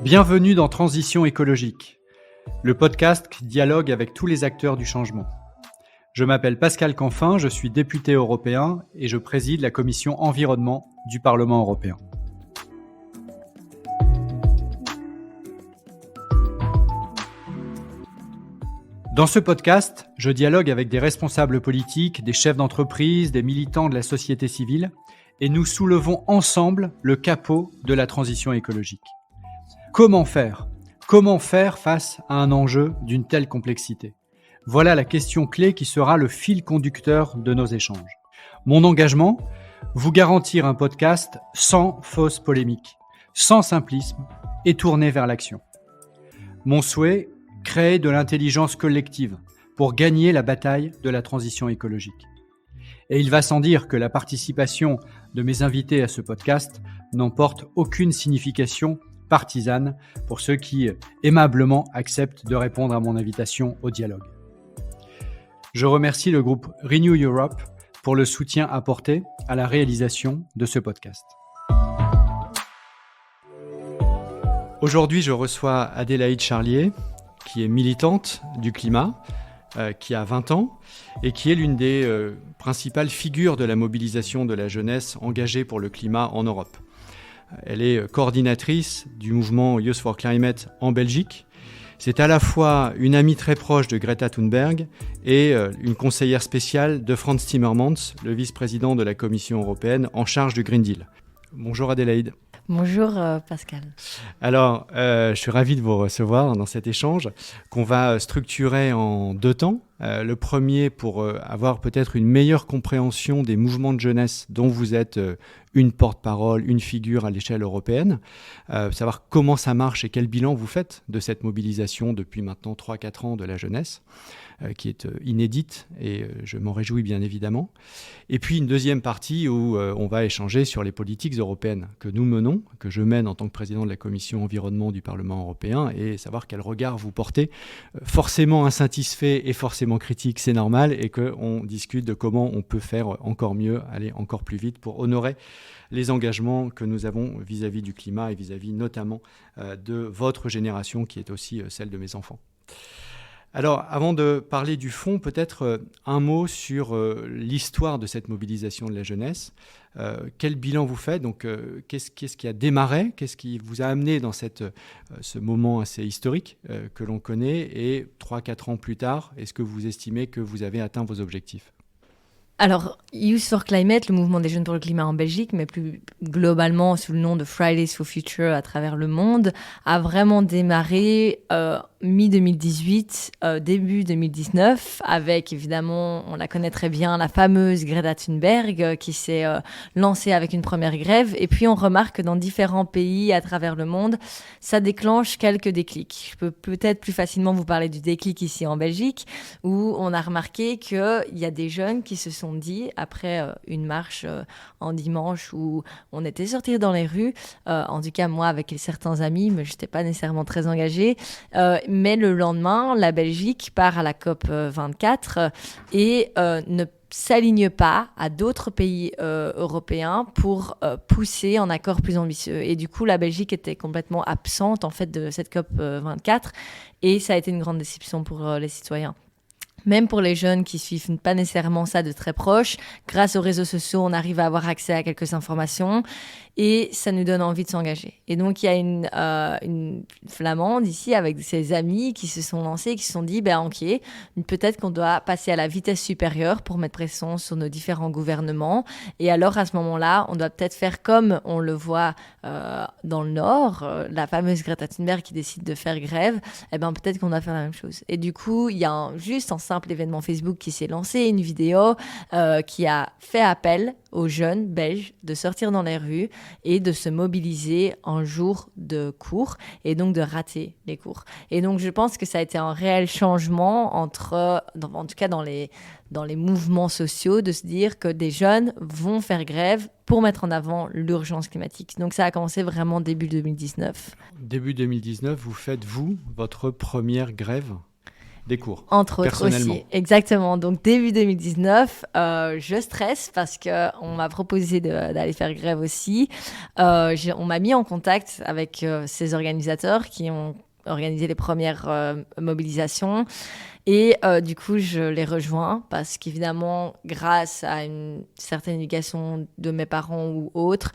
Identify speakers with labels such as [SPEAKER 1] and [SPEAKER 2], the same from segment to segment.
[SPEAKER 1] Bienvenue dans Transition écologique, le podcast qui dialogue avec tous les acteurs du changement. Je m'appelle Pascal Canfin, je suis député européen et je préside la commission environnement du Parlement européen. Dans ce podcast, je dialogue avec des responsables politiques, des chefs d'entreprise, des militants de la société civile et nous soulevons ensemble le capot de la transition écologique. Comment faire ? Comment faire face à un enjeu d'une telle complexité ? Voilà la question clé qui sera le fil conducteur de nos échanges. Mon engagement ? Vous garantir un podcast sans fausse polémique, sans simplisme et tourné vers l'action. Mon souhait ? Créer de l'intelligence collective pour gagner la bataille de la transition écologique. Et il va sans dire que la participation de mes invités à ce podcast n'emporte aucune signification partisane pour ceux qui aimablement acceptent de répondre à mon invitation au dialogue. Je remercie le groupe Renew Europe pour le soutien apporté à la réalisation de ce podcast. Aujourd'hui, je reçois Adélaïde Charlier, qui est militante du climat, qui a 20 ans et qui est l'une des principales figures de la mobilisation de la jeunesse engagée pour le climat en Europe. Elle est coordinatrice du mouvement Youth for Climate en Belgique. C'est à la fois une amie très proche de Greta Thunberg et une conseillère spéciale de Frans Timmermans, le vice-président de la Commission européenne en charge du Green Deal. Bonjour Adélaïde.
[SPEAKER 2] Bonjour Pascal.
[SPEAKER 1] Alors, je suis ravi de vous recevoir dans cet échange qu'on va structurer en 2 temps. Le premier pour avoir peut-être une meilleure compréhension des mouvements de jeunesse dont vous êtes une porte-parole, une figure à l'échelle européenne, savoir comment ça marche et quel bilan vous faites de cette mobilisation depuis maintenant 3-4 ans de la jeunesse, qui est inédite et je m'en réjouis bien évidemment. Et puis une deuxième partie où on va échanger sur les politiques européennes que nous menons, que je mène en tant que président de la commission environnement du Parlement européen et savoir quel regard vous portez, forcément insatisfait et forcément critique, c'est normal, et qu'on discute de comment on peut faire encore mieux, aller encore plus vite pour honorer les engagements que nous avons vis-à-vis du climat et vis-à-vis notamment de votre génération qui est aussi celle de mes enfants. Alors, avant de parler du fond, peut-être un mot sur l'histoire de cette mobilisation de la jeunesse. Quel bilan vous faites ? Donc, qu'est-ce qui a démarré ? Qu'est-ce qui vous a amené dans ce moment assez historique que l'on connaît ? Et 3-4 ans plus tard, est-ce que vous estimez que vous avez atteint vos objectifs ?
[SPEAKER 2] Alors, Youth for Climate, le mouvement des jeunes pour le climat en Belgique, mais plus globalement sous le nom de Fridays for Future à travers le monde, a vraiment démarré mi-2018, début 2019, avec évidemment, on la connaît très bien, la fameuse Greta Thunberg qui s'est lancée avec une première grève. Et puis on remarque que dans différents pays à travers le monde, ça déclenche quelques déclics. Je peux peut-être plus facilement vous parler du déclic ici en Belgique, où on a remarqué qu'il y a des jeunes qui se sont dit, après une marche en dimanche où on était sortis dans les rues, en tout cas moi avec certains amis, mais je n'étais pas nécessairement très engagée, mais le lendemain, la Belgique part à la COP 24 et ne s'aligne pas à d'autres pays européens pour pousser un accord plus ambitieux. Et du coup, la Belgique était complètement absente en fait de cette COP 24 et ça a été une grande déception pour les citoyens. Même pour les jeunes qui suivent pas nécessairement ça de très proche, grâce aux réseaux sociaux, on arrive à avoir accès à quelques informations et ça nous donne envie de s'engager. Et donc, il y a une Flamande ici avec ses amis qui se sont lancés et qui se sont dit, ok, peut-être qu'on doit passer à la vitesse supérieure pour mettre pression sur nos différents gouvernements. Et alors, à ce moment-là, on doit peut-être faire comme on le voit dans le Nord, la fameuse Greta Thunberg qui décide de faire grève, peut-être qu'on doit faire la même chose. Et du coup, il y a juste un simple événement Facebook qui s'est lancé, une vidéo qui a fait appel aux jeunes belges de sortir dans les rues et de se mobiliser en jour de cours et donc de rater les cours. Et donc, je pense que ça a été un réel changement en tout cas dans les mouvements sociaux, de se dire que des jeunes vont faire grève pour mettre en avant l'urgence climatique. Donc, ça a commencé vraiment début 2019.
[SPEAKER 1] Début 2019, vous faites, votre première grève ? des cours.
[SPEAKER 2] Entre autres
[SPEAKER 1] personnellement.
[SPEAKER 2] aussi, exactement. Donc début 2019, je stresse parce qu'on m'a proposé d'aller faire grève aussi. On m'a mis en contact avec ces organisateurs qui ont organisé les premières mobilisations. Et du coup, je les rejoins parce qu'évidemment, grâce à une certaine éducation de mes parents ou autres,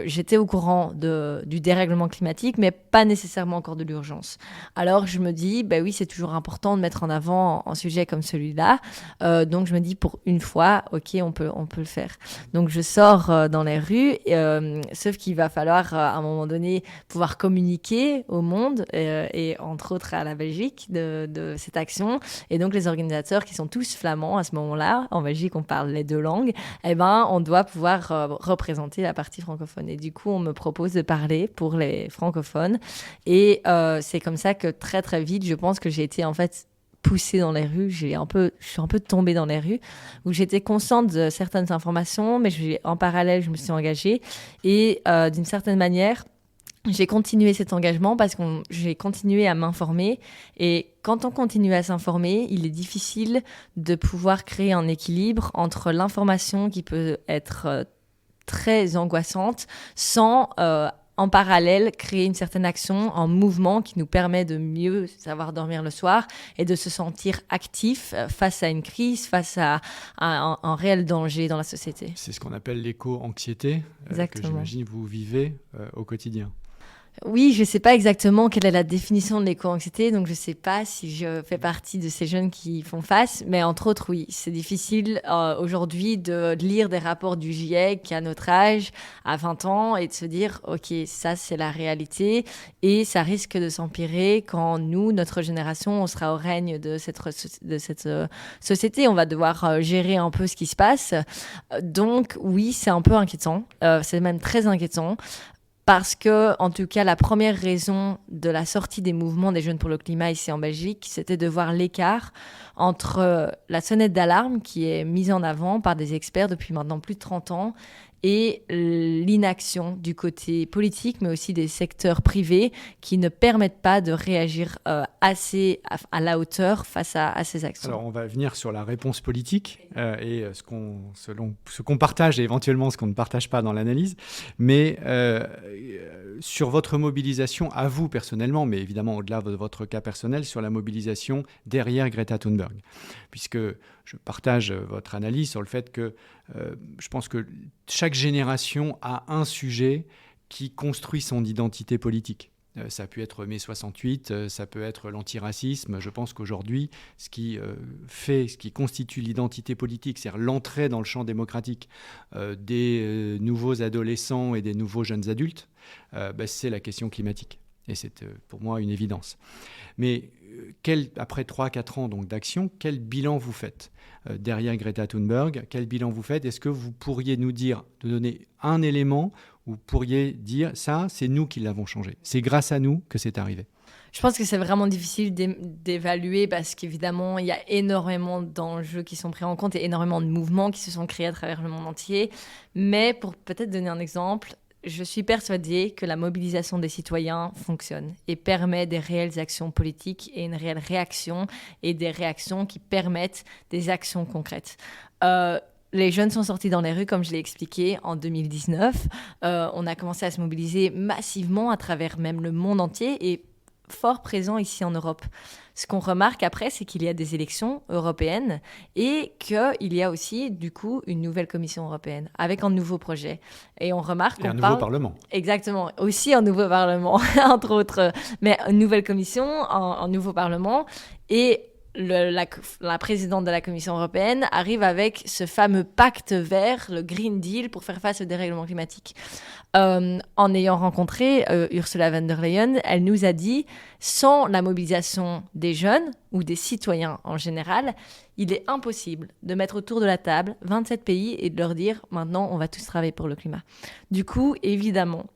[SPEAKER 2] j'étais au courant du dérèglement climatique, mais pas nécessairement encore de l'urgence. Alors, je me dis, bah oui, c'est toujours important de mettre en avant un sujet comme celui-là. Donc, je me dis, pour une fois, OK, on peut le faire. Donc, je sors dans les rues, sauf qu'il va falloir, à un moment donné, pouvoir communiquer au monde et entre autres à la Belgique de cette action. Et donc, les organisateurs qui sont tous flamands à ce moment-là, en Belgique, on parle les deux langues, eh ben, on doit pouvoir représenter la partie francophone. Et du coup, on me propose de parler pour les francophones. Et c'est comme ça que très, très vite, je pense que j'ai été en fait poussée dans les rues. Je suis un peu tombée dans les rues, où j'étais consciente de certaines informations, mais en parallèle, je me suis engagée. Et d'une certaine manière, j'ai continué cet engagement parce que j'ai continué à m'informer. Et quand on continue à s'informer, il est difficile de pouvoir créer un équilibre entre l'information qui peut être très angoissante sans en parallèle créer une certaine action en mouvement qui nous permet de mieux savoir dormir le soir et de se sentir actif face à une crise, face à un réel danger dans la société.
[SPEAKER 1] C'est ce qu'on appelle l'éco-anxiété que j'imagine vous vivez au quotidien.
[SPEAKER 2] Oui, je ne sais pas exactement quelle est la définition de l'éco-anxiété, donc je ne sais pas si je fais partie de ces jeunes qui font face, mais entre autres, oui, c'est difficile aujourd'hui de lire des rapports du GIEC à notre âge, à 20 ans, et de se dire, OK, ça c'est la réalité, et ça risque de s'empirer quand nous, notre génération, on sera au règne de cette société, on va devoir gérer un peu ce qui se passe. Donc oui, c'est un peu inquiétant, c'est même très inquiétant. Parce que, en tout cas, la première raison de la sortie des mouvements des Jeunes pour le climat ici en Belgique, c'était de voir l'écart entre la sonnette d'alarme qui est mise en avant par des experts depuis maintenant plus de 30 ans et l'inaction du côté politique, mais aussi des secteurs privés qui ne permettent pas de réagir assez à la hauteur face à ces actions.
[SPEAKER 1] Alors, on va venir sur la réponse politique et ce qu'on partage et éventuellement ce qu'on ne partage pas dans l'analyse. Mais sur votre mobilisation, à vous personnellement, mais évidemment au-delà de votre cas personnel, sur la mobilisation derrière Greta Thunberg. Puisque je partage votre analyse sur le fait que je pense que chaque génération a un sujet qui construit son identité politique. Ça peut être mai 68, ça peut être l'antiracisme. Je pense qu'aujourd'hui, ce qui constitue l'identité politique, c'est-à-dire l'entrée dans le champ démocratique des nouveaux adolescents et des nouveaux jeunes adultes, c'est la question climatique. Et c'est pour moi une évidence. Mais après 3-4 ans donc, d'action, quel bilan vous faites derrière Greta Thunberg? Quel bilan vous faites? Est-ce que vous pourriez nous donner un élément où vous pourriez dire ça, c'est nous qui l'avons changé. C'est grâce à nous que c'est arrivé.
[SPEAKER 2] Je pense que c'est vraiment difficile d'évaluer parce qu'évidemment, il y a énormément d'enjeux qui sont pris en compte et énormément de mouvements qui se sont créés à travers le monde entier. Mais pour peut-être donner un exemple, je suis persuadée que la mobilisation des citoyens fonctionne et permet des réelles actions politiques et une réelle réaction et des réactions qui permettent des actions concrètes. Les jeunes sont sortis dans les rues, comme je l'ai expliqué, en 2019. On a commencé à se mobiliser massivement à travers même le monde entier et fort présent ici en Europe. Ce qu'on remarque après, c'est qu'il y a des élections européennes et qu'il y a aussi, du coup, une nouvelle Commission européenne avec un nouveau projet. Et on remarque
[SPEAKER 1] un nouveau Parlement.
[SPEAKER 2] Exactement. Aussi un nouveau Parlement, entre autres. Mais une nouvelle Commission, un nouveau Parlement. Et la présidente de la Commission européenne arrive avec ce fameux pacte vert, le Green Deal, pour faire face au dérèglement climatique. En ayant rencontré Ursula von der Leyen, elle nous a dit, sans la mobilisation des jeunes ou des citoyens en général, il est impossible de mettre autour de la table 27 pays et de leur dire, maintenant, on va tous travailler pour le climat. Du coup, évidemment,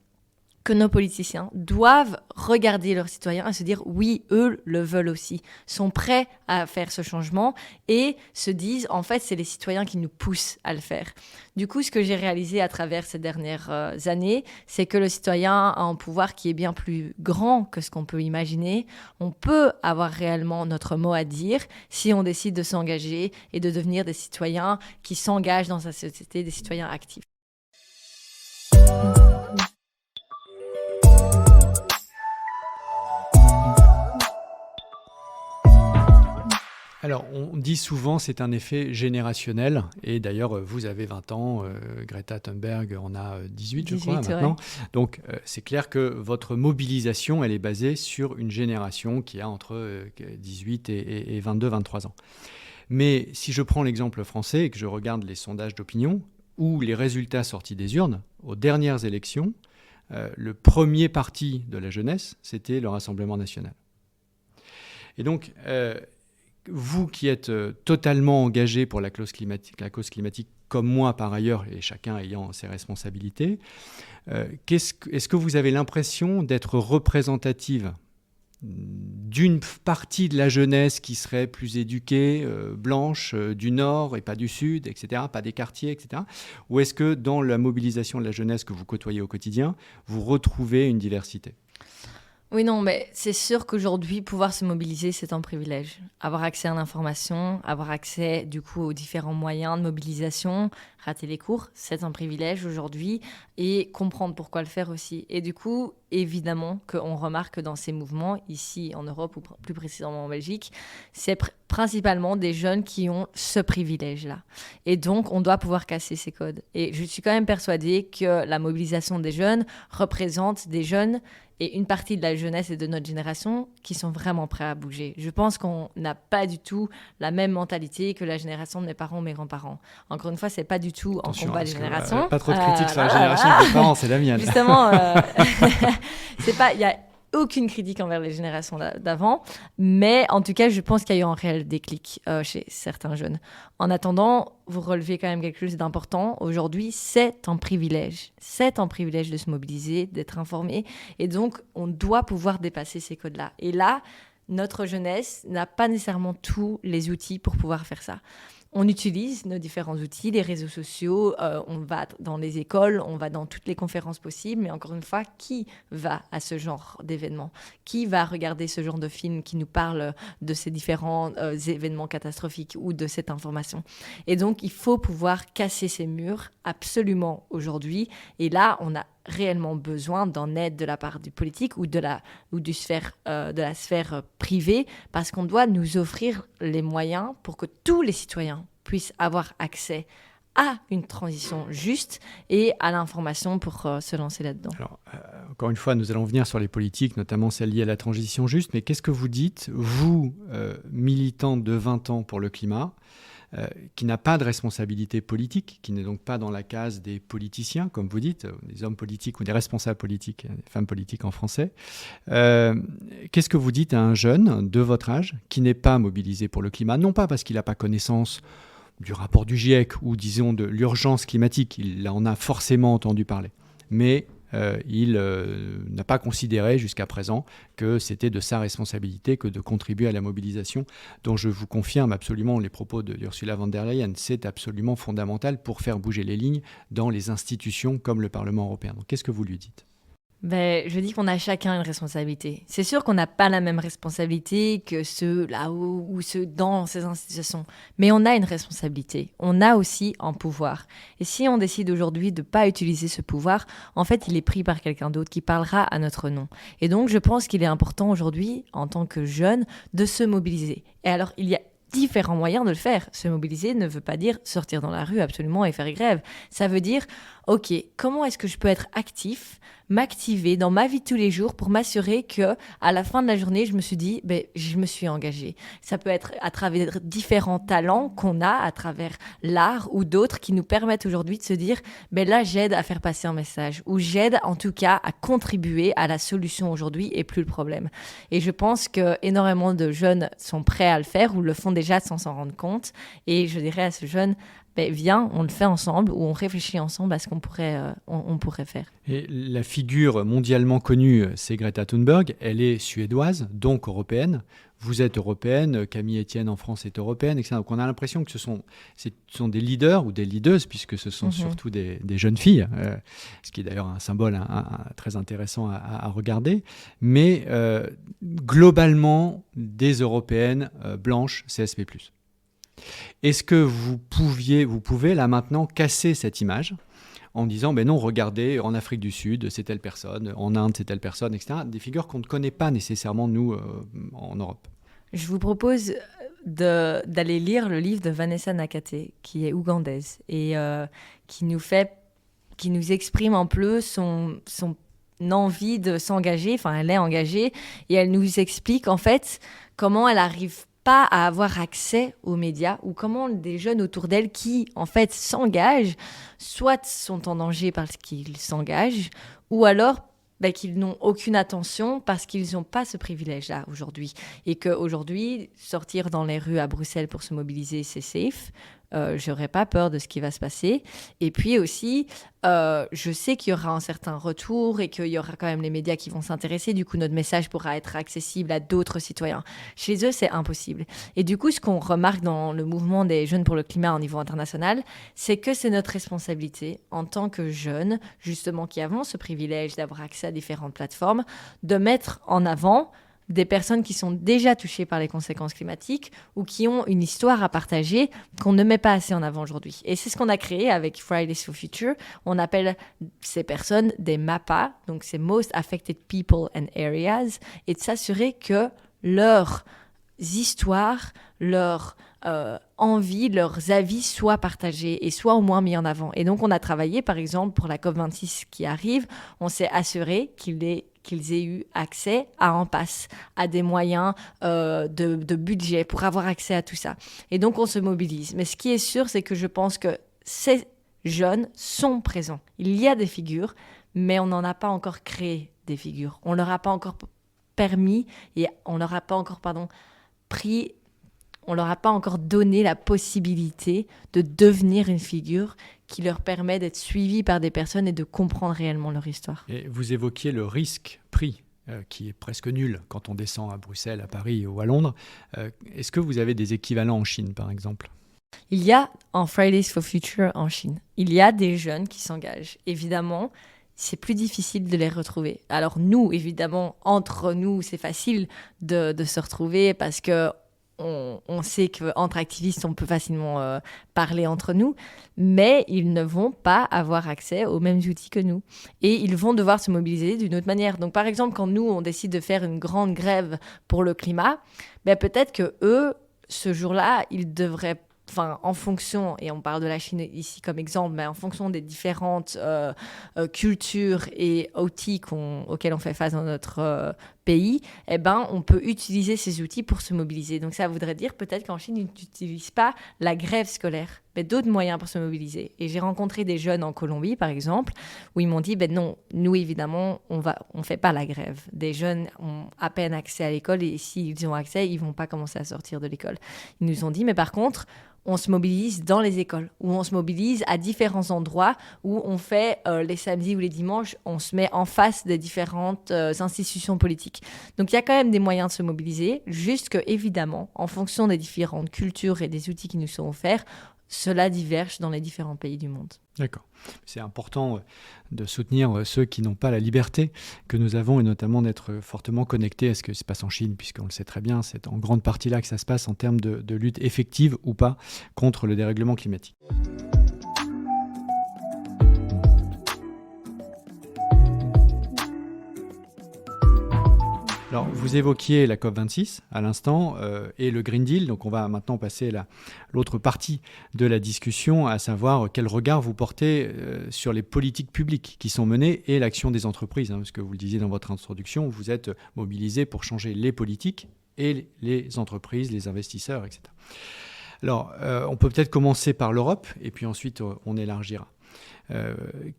[SPEAKER 2] que nos politiciens doivent regarder leurs citoyens et se dire oui, eux le veulent aussi, sont prêts à faire ce changement et se disent en fait c'est les citoyens qui nous poussent à le faire. Du coup, ce que j'ai réalisé à travers ces dernières années, c'est que le citoyen a un pouvoir qui est bien plus grand que ce qu'on peut imaginer. On peut avoir réellement notre mot à dire si on décide de s'engager et de devenir des citoyens qui s'engagent dans sa société, des citoyens actifs.
[SPEAKER 1] Alors, on dit souvent c'est un effet générationnel, et d'ailleurs, vous avez 20 ans, Greta Thunberg en a 18, je crois, maintenant. Ouais. Donc, c'est clair que votre mobilisation, elle est basée sur une génération qui a entre 18 et 22, 23 ans. Mais si je prends l'exemple français et que je regarde les sondages d'opinion, ou les résultats sortis des urnes, aux dernières élections, le premier parti de la jeunesse, c'était le Rassemblement national. Et donc... vous qui êtes totalement engagé pour la cause climatique comme moi par ailleurs, et chacun ayant ses responsabilités, est-ce que vous avez l'impression d'être représentative d'une partie de la jeunesse qui serait plus éduquée, blanche, du Nord et pas du Sud, etc., pas des quartiers, etc. Ou est-ce que dans la mobilisation de la jeunesse que vous côtoyez au quotidien, vous retrouvez une diversité ?
[SPEAKER 2] Oui, non, mais c'est sûr qu'aujourd'hui, pouvoir se mobiliser, c'est un privilège. Avoir accès à l'information, avoir accès, du coup, aux différents moyens de mobilisation, rater les cours, c'est un privilège aujourd'hui, et comprendre pourquoi le faire aussi. Et du coup, évidemment qu'on remarque dans ces mouvements, ici en Europe, ou plus précisément en Belgique, c'est principalement des jeunes qui ont ce privilège-là. Et donc, on doit pouvoir casser ces codes. Et je suis quand même persuadée que la mobilisation des jeunes représente des jeunes et une partie de la jeunesse et de notre génération qui sont vraiment prêts à bouger. Je pense qu'on n'a pas du tout la même mentalité que la génération de mes parents ou mes grands-parents. Encore une fois, c'est pas du tout en combat des générations.
[SPEAKER 1] Pas trop de critiques sur la génération de mes parents, c'est la mienne.
[SPEAKER 2] Justement, c'est pas... Y a aucune critique envers les générations d'avant, mais en tout cas, je pense qu'il y a eu un réel déclic chez certains jeunes. En attendant, vous relevez quand même quelque chose d'important. Aujourd'hui, c'est un privilège. C'est un privilège de se mobiliser, d'être informé, et donc on doit pouvoir dépasser ces codes-là. Et là, notre jeunesse n'a pas nécessairement tous les outils pour pouvoir faire ça. On utilise nos différents outils, les réseaux sociaux, on va dans les écoles, on va dans toutes les conférences possibles, mais encore une fois, qui va à ce genre d'événements ? Qui va regarder ce genre de film qui nous parle de ces différents événements catastrophiques ou de cette information ? Et donc, il faut pouvoir casser ces murs absolument aujourd'hui. Et là, on a réellement besoin d'en aide de la part du politique ou de la sphère privée, parce qu'on doit nous offrir les moyens pour que tous les citoyens puissent avoir accès à une transition juste et à l'information pour se lancer là-dedans.
[SPEAKER 1] Alors, encore une fois, nous allons venir sur les politiques, notamment celles liées à la transition juste, mais qu'est-ce que vous dites, vous, militante de 20 ans pour le climat, qui n'a pas de responsabilité politique, qui n'est donc pas dans la case des politiciens, comme vous dites, des hommes politiques ou des responsables politiques, des femmes politiques en français. Qu'est-ce que vous dites à un jeune de votre âge qui n'est pas mobilisé pour le climat, non pas parce qu'il n'a pas connaissance du rapport du GIEC ou, disons, de l'urgence climatique, il en a forcément entendu parler, mais il n'a pas considéré jusqu'à présent que c'était de sa responsabilité que de contribuer à la mobilisation, dont je vous confirme absolument les propos d'Ursula von der Leyen. C'est absolument fondamental pour faire bouger les lignes dans les institutions comme le Parlement européen. Donc, qu'est-ce que vous lui dites ?
[SPEAKER 2] Je dis qu'on a chacun une responsabilité. C'est sûr qu'on n'a pas la même responsabilité que ceux là-haut ou ceux dans ces institutions, mais on a une responsabilité. On a aussi un pouvoir. Et si on décide aujourd'hui de ne pas utiliser ce pouvoir, en fait, il est pris par quelqu'un d'autre qui parlera à notre nom. Et donc, je pense qu'il est important aujourd'hui, en tant que jeune, de se mobiliser. Et alors, il y a différents moyens de le faire. Se mobiliser ne veut pas dire sortir dans la rue absolument et faire grève. Ça veut dire, ok, comment est-ce que je peux être actif, m'activer dans ma vie de tous les jours pour m'assurer que à la fin de la journée, je me suis dit, je me suis engagée. Ça peut être à travers différents talents qu'on a, à travers l'art ou d'autres qui nous permettent aujourd'hui de se dire, là, j'aide à faire passer un message, ou j'aide en tout cas à contribuer à la solution aujourd'hui et plus le problème. Et je pense que énormément de jeunes sont prêts à le faire ou le font déjà sans s'en rendre compte. Et je dirais à ce jeune, viens, on le fait ensemble ou on réfléchit ensemble à ce qu'on pourrait, on pourrait faire.
[SPEAKER 1] Et la figure mondialement connue, c'est Greta Thunberg. Elle est suédoise, donc européenne. Vous êtes européenne, Camille Etienne en France est européenne, etc. Donc on a l'impression que ce sont des leaders ou des leaders, puisque ce sont surtout des jeunes filles, ce qui est d'ailleurs un symbole très intéressant à regarder. Mais globalement, des européennes blanches CSP+. Est-ce que vous pouvez là maintenant casser cette image en disant, non, regardez, en Afrique du Sud, c'est telle personne, en Inde, c'est telle personne, etc. Des figures qu'on ne connaît pas nécessairement, nous, en Europe.
[SPEAKER 2] Je vous propose d'aller lire le livre de Vanessa Nakate, qui est ougandaise, et qui nous exprime un peu son envie de s'engager. Enfin, elle est engagée, et elle nous explique, en fait, comment elle arrive pas à avoir accès aux médias, ou comment des jeunes autour d'elle qui, en fait, s'engagent, soit sont en danger parce qu'ils s'engagent, ou alors qu'ils n'ont aucune attention parce qu'ils n'ont pas ce privilège-là aujourd'hui. Et qu'aujourd'hui, sortir dans les rues à Bruxelles pour se mobiliser, c'est safe. Je n'aurais pas peur de ce qui va se passer. Et puis aussi, je sais qu'il y aura un certain retour et qu'il y aura quand même les médias qui vont s'intéresser. Du coup, notre message pourra être accessible à d'autres citoyens. Chez eux, c'est impossible. Et du coup, ce qu'on remarque dans le mouvement des jeunes pour le climat au niveau international, c'est que c'est notre responsabilité en tant que jeunes, justement, qui avons ce privilège d'avoir accès à différentes plateformes, de mettre en avant des personnes qui sont déjà touchées par les conséquences climatiques ou qui ont une histoire à partager qu'on ne met pas assez en avant aujourd'hui. Et c'est ce qu'on a créé avec Fridays for Future. On appelle ces personnes des MAPA, donc c'est Most Affected People and Areas, et de s'assurer que leurs histoires, leurs envies, leurs avis soient partagés et soient au moins mis en avant. Et donc on a travaillé, par exemple, pour la COP26 qui arrive, on s'est assuré qu'ils aient eu accès à un pass, à des moyens de budget pour avoir accès à tout ça. Et donc, on se mobilise. Mais ce qui est sûr, c'est que je pense que ces jeunes sont présents. Il y a des figures, mais on n'en a pas encore créé des figures. On ne leur a pas encore permis et on ne leur a pas encore, on leur a pas encore donné la possibilité de devenir une figure qui leur permet d'être suivis par des personnes et de comprendre réellement leur histoire.
[SPEAKER 1] Et vous évoquiez le risque-prix qui est presque nul quand on descend à Bruxelles, à Paris ou à Londres. Est-ce que vous avez des équivalents en Chine, par exemple ?
[SPEAKER 2] Il y a en Fridays for Future en Chine, il y a des jeunes qui s'engagent. Évidemment, c'est plus difficile de les retrouver. Alors nous, évidemment, entre nous, c'est facile de se retrouver parce que on sait qu'entre activistes, on peut facilement parler entre nous, mais ils ne vont pas avoir accès aux mêmes outils que nous. Et ils vont devoir se mobiliser d'une autre manière. Donc, par exemple, quand nous, on décide de faire une grande grève pour le climat, peut-être que eux, ce jour-là, ils devraient... en fonction, et on parle de la Chine ici comme exemple, mais en fonction des différentes cultures et outils auxquels on fait face dans notre pays, on peut utiliser ces outils pour se mobiliser. Donc ça voudrait dire peut-être qu'en Chine, ils n'utilisent pas la grève scolaire, mais d'autres moyens pour se mobiliser. Et j'ai rencontré des jeunes en Colombie, par exemple, où ils m'ont dit, non, nous, évidemment, on fait pas la grève. Des jeunes ont à peine accès à l'école, et s'ils ont accès, ils vont pas commencer à sortir de l'école. Ils nous ont dit, mais par contre, on se mobilise dans les écoles, ou on se mobilise à différents endroits, où on fait les samedis ou les dimanches, on se met en face des différentes institutions politiques. Donc il y a quand même des moyens de se mobiliser, juste que évidemment, en fonction des différentes cultures et des outils qui nous sont offerts, cela diverge dans les différents pays du monde.
[SPEAKER 1] D'accord. C'est important de soutenir ceux qui n'ont pas la liberté que nous avons et notamment d'être fortement connectés à ce qui se passe en Chine, puisqu'on le sait très bien, c'est en grande partie là que ça se passe en termes de lutte effective ou pas contre le dérèglement climatique. Alors, vous évoquiez la COP26 à l'instant et le Green Deal. Donc, on va maintenant passer à l'autre partie de la discussion, à savoir quel regard vous portez sur les politiques publiques qui sont menées et l'action des entreprises. Parce que vous le disiez dans votre introduction, vous êtes mobilisés pour changer les politiques et les entreprises, les investisseurs, etc. Alors, on peut peut-être commencer par l'Europe et puis ensuite on élargira.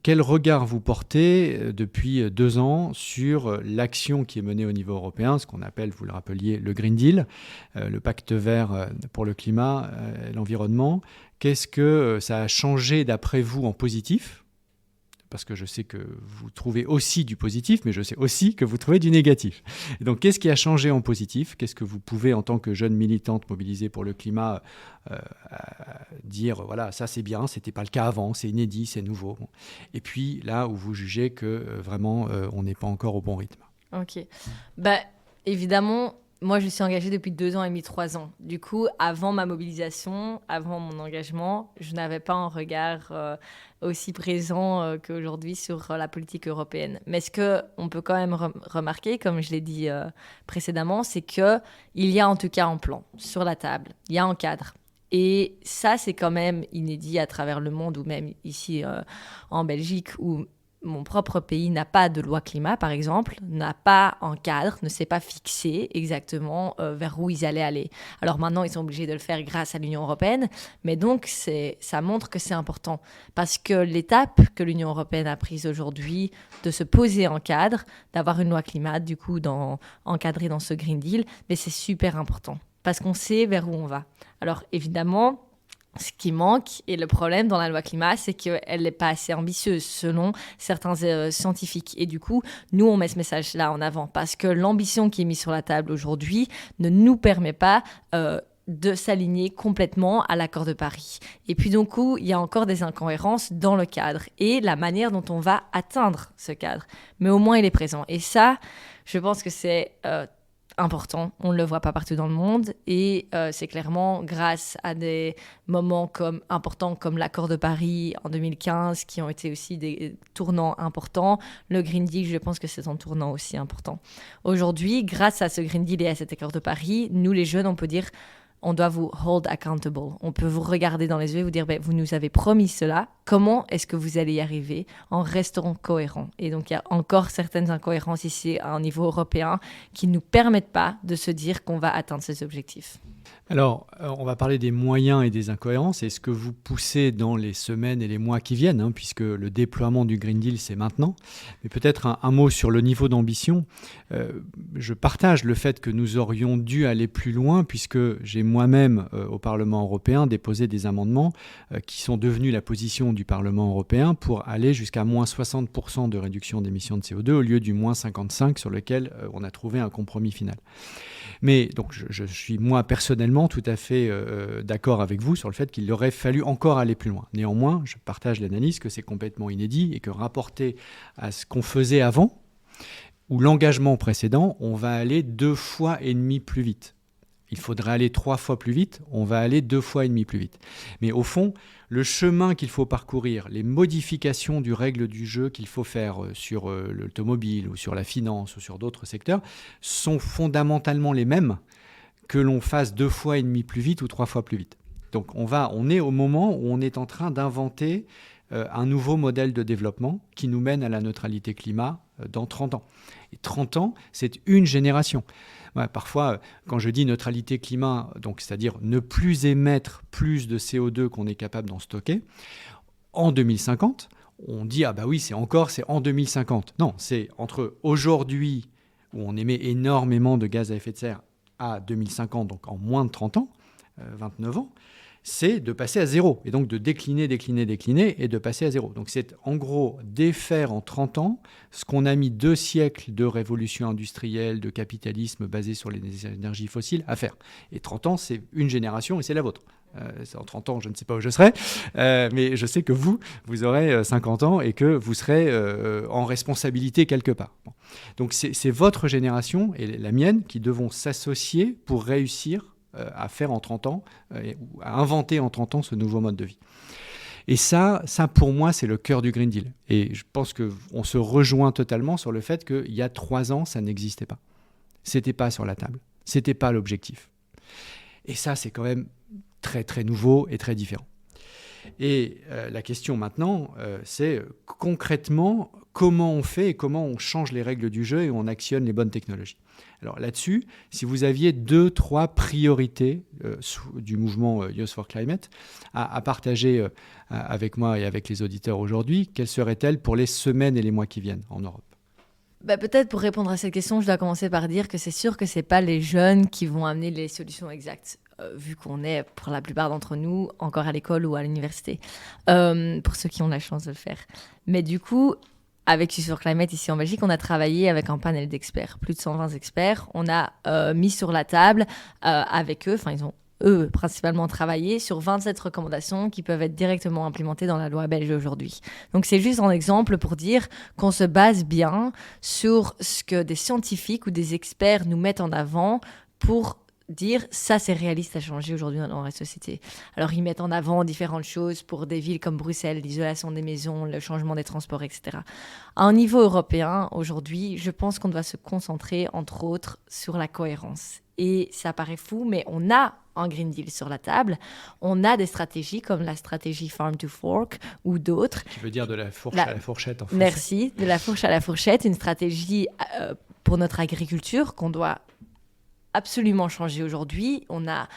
[SPEAKER 1] Quel regard vous portez depuis 2 ans sur l'action qui est menée au niveau européen, ce qu'on appelle, vous le rappeliez, le Green Deal, le pacte vert pour le climat et l'environnement. Qu'est-ce que ça a changé d'après vous en positif ? Parce que je sais que vous trouvez aussi du positif, mais je sais aussi que vous trouvez du négatif. Et donc, qu'est-ce qui a changé en positif ? Qu'est-ce que vous pouvez, en tant que jeune militante mobilisée pour le climat, dire, voilà, ça c'est bien, ce n'était pas le cas avant, c'est inédit, c'est nouveau. Bon. Et puis, là où vous jugez que vraiment, on n'est pas encore au bon rythme.
[SPEAKER 2] Ok. Évidemment, moi, je suis engagée depuis 2 ans et demi, 3 ans. Du coup, avant ma mobilisation, avant mon engagement, je n'avais pas un regard aussi présent qu'aujourd'hui sur la politique européenne. Mais ce qu'on peut quand même remarquer, comme je l'ai dit précédemment, c'est qu'il y a en tout cas un plan sur la table. Il y a un cadre. Et ça, c'est quand même inédit à travers le monde, ou même ici en Belgique, où mon propre pays n'a pas de loi climat, par exemple, n'a pas un cadre, ne s'est pas fixé exactement vers où ils allaient aller. Alors maintenant, ils sont obligés de le faire grâce à l'Union européenne, mais donc ça montre que c'est important. Parce que l'étape que l'Union européenne a prise aujourd'hui de se poser en cadre, d'avoir une loi climat, du coup, encadrée dans ce Green Deal, mais c'est super important. Parce qu'on sait vers où on va. Alors évidemment, ce qui manque et le problème dans la loi climat, c'est qu'elle n'est pas assez ambitieuse selon certains scientifiques. Et du coup, nous, on met ce message-là en avant parce que l'ambition qui est mise sur la table aujourd'hui ne nous permet pas de s'aligner complètement à l'accord de Paris. Et puis, du coup, il y a encore des incohérences dans le cadre et la manière dont on va atteindre ce cadre. Mais au moins, il est présent. Et ça, je pense que c'est important, on ne le voit pas partout dans le monde et c'est clairement grâce à des moments importants comme l'accord de Paris en 2015 qui ont été aussi des tournants importants. Le Green Deal, je pense que c'est un tournant aussi important. Aujourd'hui, grâce à ce Green Deal et à cet accord de Paris, nous les jeunes, on peut dire on doit vous hold accountable. On peut vous regarder dans les yeux et vous dire vous nous avez promis cela. Comment est-ce que vous allez y arriver en restant cohérent? Et donc, il y a encore certaines incohérences ici à un niveau européen qui ne nous permettent pas de se dire qu'on va atteindre ces objectifs.
[SPEAKER 1] Alors, on va parler des moyens et des incohérences. Et ce que vous poussez dans les semaines et les mois qui viennent, puisque le déploiement du Green Deal, c'est maintenant. Mais peut-être un mot sur le niveau d'ambition. Je partage le fait que nous aurions dû aller plus loin, puisque j'ai moi-même, au Parlement européen, déposé des amendements qui sont devenus la position du Parlement européen pour aller jusqu'à moins 60% de réduction d'émissions de CO2 au lieu du moins 55% sur lequel on a trouvé un compromis final. Mais donc, je suis moi personnellement tout à fait d'accord avec vous sur le fait qu'il aurait fallu encore aller plus loin. Néanmoins, je partage l'analyse que c'est complètement inédit et que rapporté à ce qu'on faisait avant, ou l'engagement précédent, on va aller 2,5 fois plus vite. Il faudrait aller 3 fois plus vite, on va aller 2,5 fois plus vite. Mais au fond, le chemin qu'il faut parcourir, les modifications du règle du jeu qu'il faut faire sur l'automobile ou sur la finance ou sur d'autres secteurs sont fondamentalement les mêmes que l'on fasse 2,5 fois plus vite ou 3 fois plus vite. Donc on est au moment où on est en train d'inventer un nouveau modèle de développement qui nous mène à la neutralité climat dans 30 ans. Et 30 ans, c'est une génération. Ouais, parfois, quand je dis neutralité climat, donc c'est-à-dire ne plus émettre plus de CO2 qu'on est capable d'en stocker, en 2050, on dit « Ah bah oui, c'est en 2050 ». Non, c'est entre aujourd'hui, où on émet énormément de gaz à effet de serre, à 2050, donc en moins de 30 ans, 29 ans, c'est de passer à zéro. Et donc de décliner et de passer à zéro. Donc c'est en gros défaire en 30 ans ce qu'on a mis 2 siècles de révolution industrielle, de capitalisme basé sur les énergies fossiles à faire. Et 30 ans, c'est une génération et c'est la vôtre. En 30 ans, je ne sais pas où je serai, mais je sais que vous aurez 50 ans et que vous serez en responsabilité quelque part. Bon. Donc c'est votre génération et la mienne qui devons s'associer pour réussir à faire en 30 ans, à inventer en 30 ans ce nouveau mode de vie. Et ça pour moi, c'est le cœur du Green Deal. Et je pense qu'on se rejoint totalement sur le fait qu'il y a 3 ans, ça n'existait pas. C'était pas sur la table. C'était pas l'objectif. Et ça, c'est quand même très, très nouveau et très différent. Et la question maintenant, c'est concrètement, comment on fait et comment on change les règles du jeu et on actionne les bonnes technologies. Alors là-dessus, si vous aviez 2-3 priorités du mouvement Youth for Climate à partager avec moi et avec les auditeurs aujourd'hui, quelles seraient-elles pour les semaines et les mois qui viennent en Europe ?
[SPEAKER 2] Peut-être pour répondre à cette question, je dois commencer par dire que c'est sûr que ce n'est pas les jeunes qui vont amener les solutions exactes, vu qu'on est, pour la plupart d'entre nous, encore à l'école ou à l'université, pour ceux qui ont la chance de le faire. Mais du coup, avec Youth for Climate ici en Belgique, on a travaillé avec un panel d'experts, plus de 120 experts. On a mis sur la table avec eux, ils ont eux principalement travaillé sur 27 recommandations qui peuvent être directement implémentées dans la loi belge aujourd'hui. Donc c'est juste un exemple pour dire qu'on se base bien sur ce que des scientifiques ou des experts nous mettent en avant pour dire ça c'est réaliste à changer aujourd'hui dans la société. Alors ils mettent en avant différentes choses pour des villes comme Bruxelles, l'isolation des maisons, le changement des transports, etc. À un niveau européen, aujourd'hui, je pense qu'on doit se concentrer entre autres sur la cohérence. Et ça paraît fou, mais on a un Green Deal sur la table. On a des stratégies comme la stratégie Farm to Fork ou d'autres.
[SPEAKER 1] Qui veut dire de la fourche à la fourchette en français.
[SPEAKER 2] Merci, de la fourche à la fourchette, une stratégie pour notre agriculture qu'on doit absolument changer aujourd'hui. On a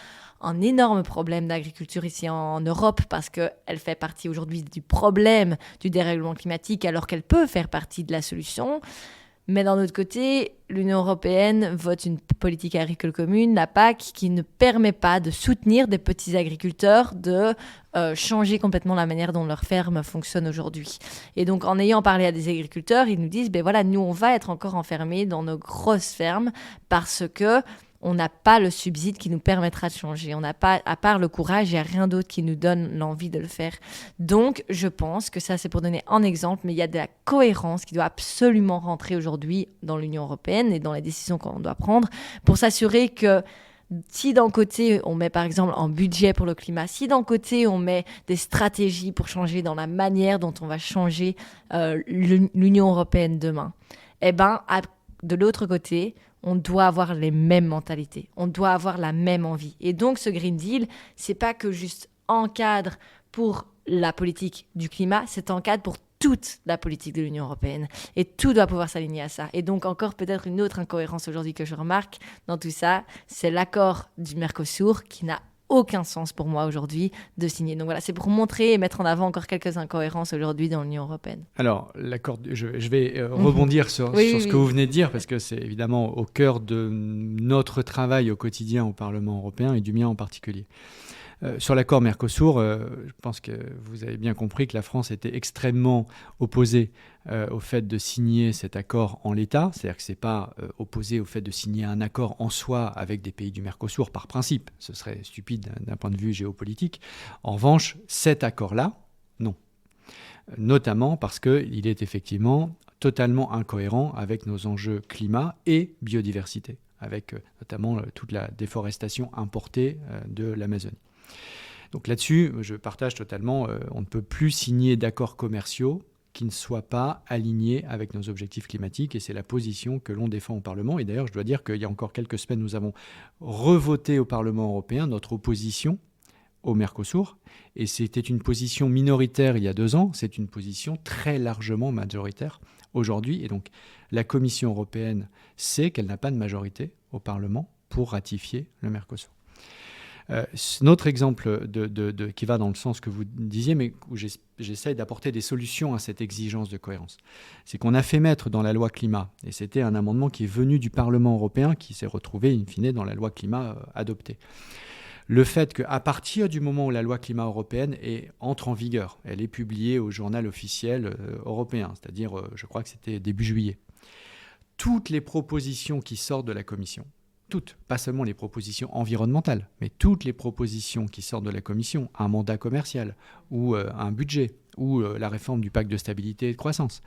[SPEAKER 2] un énorme problème d'agriculture ici en Europe parce qu'elle fait partie aujourd'hui du problème du dérèglement climatique alors qu'elle peut faire partie de la solution. Mais d'un autre côté, l'Union européenne vote une politique agricole commune, la PAC, qui ne permet pas de soutenir des petits agriculteurs, de changer complètement la manière dont leur ferme fonctionne aujourd'hui. Et donc, en ayant parlé à des agriculteurs, ils nous disent, nous, on va être encore enfermés dans nos grosses fermes parce que on n'a pas le subside qui nous permettra de changer. On n'a pas, à part le courage, il n'y a rien d'autre qui nous donne l'envie de le faire. Donc, je pense que ça, c'est pour donner un exemple, mais il y a de la cohérence qui doit absolument rentrer aujourd'hui dans l'Union européenne et dans les décisions qu'on doit prendre pour s'assurer que si d'un côté, on met par exemple un budget pour le climat, si d'un côté, on met des stratégies pour changer dans la manière dont on va changer l'Union européenne demain, de l'autre côté, on doit avoir les mêmes mentalités, on doit avoir la même envie. Et donc, ce Green Deal, c'est pas que juste un cadre pour la politique du climat, c'est un cadre pour toute la politique de l'Union européenne. Et tout doit pouvoir s'aligner à ça. Et donc, encore peut-être une autre incohérence aujourd'hui que je remarque dans tout ça, c'est l'accord du Mercosur qui n'a aucun sens pour moi aujourd'hui de signer. Donc voilà, c'est pour montrer et mettre en avant encore quelques incohérences aujourd'hui dans l'Union européenne.
[SPEAKER 1] Alors, l'accord, je vais rebondir sur ce que vous venez de dire, parce que c'est évidemment au cœur de notre travail au quotidien au Parlement européen et du mien en particulier. Sur l'accord Mercosur, je pense que vous avez bien compris que la France était extrêmement opposée au fait de signer cet accord en l'état. C'est-à-dire que ce n'est pas opposé au fait de signer un accord en soi avec des pays du Mercosur par principe. Ce serait stupide d'un point de vue géopolitique. En revanche, cet accord-là, non. Notamment parce qu'il est effectivement totalement incohérent avec nos enjeux climat et biodiversité, avec notamment toute la déforestation importée de l'Amazonie. Donc là-dessus, je partage totalement, on ne peut plus signer d'accords commerciaux qui ne soient pas alignés avec nos objectifs climatiques, et c'est la position que l'on défend au Parlement. Et d'ailleurs, je dois dire qu'il y a encore quelques semaines, nous avons revoté au Parlement européen notre opposition au Mercosur, et c'était une position minoritaire il y a 2 ans, c'est une position très largement majoritaire aujourd'hui, et donc la Commission européenne sait qu'elle n'a pas de majorité au Parlement pour ratifier le Mercosur. Notre exemple qui va dans le sens que vous disiez, mais où j'essaye d'apporter des solutions à cette exigence de cohérence, c'est qu'on a fait mettre dans la loi climat, et c'était un amendement qui est venu du Parlement européen, qui s'est retrouvé in fine dans la loi climat adoptée, le fait qu'à partir du moment où la loi climat européenne entre en vigueur, elle est publiée au journal officiel européen, c'est-à-dire, je crois que c'était début juillet, toutes les propositions qui sortent de la Commission, toutes, pas seulement les propositions environnementales, mais toutes les propositions qui sortent de la Commission, un mandat commercial ou un budget ou la réforme du pacte de stabilité et de croissance,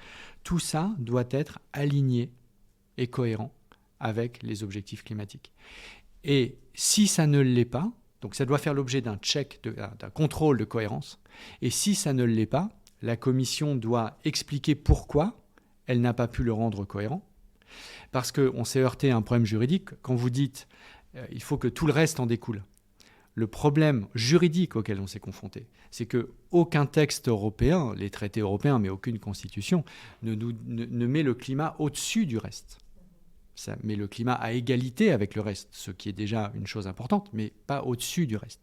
[SPEAKER 1] tout ça doit être aligné et cohérent avec les objectifs climatiques. Et si ça ne l'est pas, donc ça doit faire l'objet d'un check, d'un contrôle de cohérence, et si ça ne l'est pas, la Commission doit expliquer pourquoi elle n'a pas pu le rendre cohérent. Parce qu'on s'est heurté à un problème juridique. Quand vous dites il faut que tout le reste en découle, le problème juridique auquel on s'est confronté, c'est qu'aucun texte européen, les traités européens, mais aucune constitution, ne met le climat au-dessus du reste. Ça met le climat à égalité avec le reste, ce qui est déjà une chose importante, mais pas au-dessus du reste.